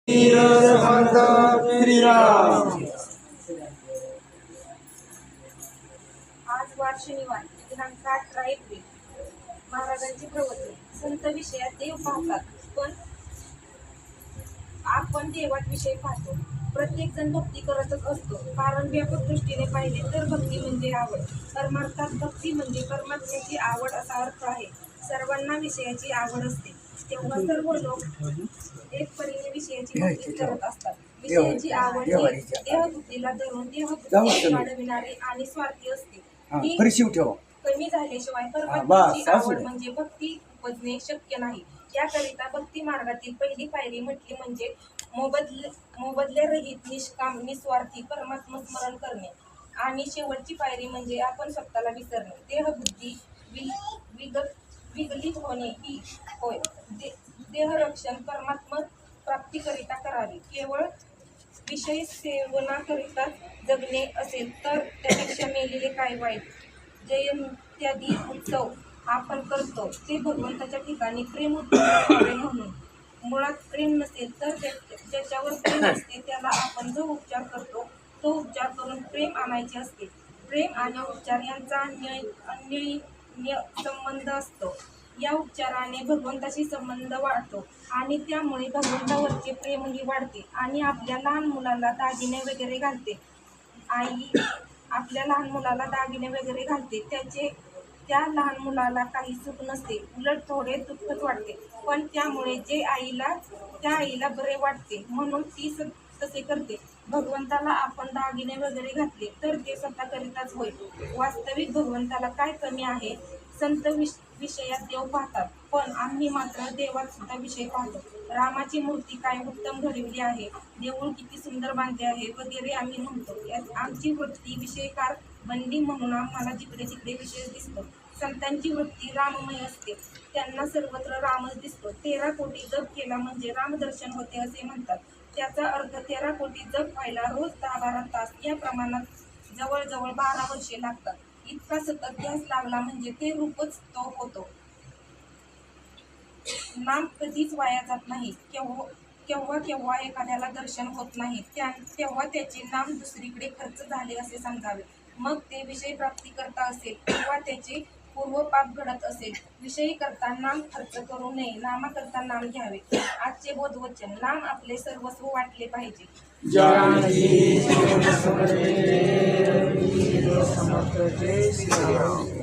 समर्थ श्रीराम. आज वार शनिवार दिनांक 18 एप्रिल. महाराजांची प्रवचने. संत विषयात देव पाहतात, पण आपण देवात विषय पाहतो. प्रत्येक जण भक्ती करतच असतो, कारण व्यापक दृष्टीने पाहिले तर भक्ती म्हणजे आवड. परमार्थात भक्ती म्हणजे परमात्म्याची आवड असा अर्थ आहे. सर्वांना विषयाची आवड असते, तेव्हा सर्व लोक एक परीने विषयाची भक्ती करत असतात. विषयाची आवड ही देहबुद्धीला धरून देहबुद्धी वाढविणारी आणि स्वार्थी असते. ही कमी झाल्याशिवाय परमात्म्याची आवड म्हणजे भक्ती उपजणे शक्य नाही. याकरिता भक्ती मार्गातील पहिली पायरी म्हटली म्हणजे मोबदले रहित निष्काम निस्वार्थी परमात्मा स्मरण करणे, आणि शेवटची पायरी म्हणजे आपण स्वतःला विसरणे, देहबुद्धी विगलित होणे ही होय. देहरक्षण परमात्मा प्राप्तीकरिता करावे. केवळ विषय सेवनाकरिता जगणे असेल तर त्यापेक्षा मेलेले काय वाईट. जयंत्यादी उत्सव आपण करतो ते भगवंताच्या ठिकाणी प्रेम उत्पन्न व्हावे म्हणून. मुळात प्रेम नसेल तर ज्याच्यावर प्रेम असते त्याला आपण जो उपचार करतो तो उपचार करून प्रेम आणायचे असते. प्रेम आणि उपचार यांचा अन्योन्य संबंध असतो. या उपचाराने भगवंताशी संबंध वाढतो आणि त्यामुळे भगवंतावरचे प्रेमही वाढते. आणि आपल्या लहान मुलाला दागिने वगैरे घालते. आई आपल्या लहान मुलाला दागिने वगैरे घालते, त्या लहान मुलाला काही सुख नसते, उलट थोडे दुःखच वाटते. पण त्यामुळे त्या आईला बरे वाटते, म्हणून ती तसे करते. भगवंताला आपण दागिने वगैरे घातले तर ते स्वतःकरिताच होय. वास्तविक भगवंताला काय कमी आहे. संत विषयात देव पाहतात, पण आम्ही मात्र देवात सुद्धा विषय पाहतो. रामाची मूर्ती काय उत्तम घडविली आहे, देऊळ किती सुंदर बांधले आहे वगैरे आम्ही म्हणतो. आमची वृत्ती विषयकार बनली म्हणून आम्हाला जिकडे तिकडे विषय दिसतो. संतांची वृत्ती राममय असते, त्यांना सर्वत्र रामच दिसतो. 13 कोटी जप केला म्हणजे रामदर्शन होते असे म्हणतात. त्याचा अर्थ 13 कोटी जप व्हायला रोज 10-12 तास या प्रमाणात जवळजवळ 12 वर्षे लागतात. इतका सतत ध्यास लागला म्हणजे ते रूपच तो होतो. नाम कधीच वाया जात नाही. केव्हा एखाद्याला दर्शन होत नाही तेव्हा त्याचे नाम दुसरीकडे खर्च झाले असे समजावे. मग ते विषय प्राप्ती करता असेल किंवा त्याचे पूर्वपाप घडत असेल. विषयी करता नाम खर्च करू नये, नामाकरता नाम घ्यावे. आजचे बोधवचन. नाम आपले सर्वस्व वाटले पाहिजे. समर्थ जय श्रीराम.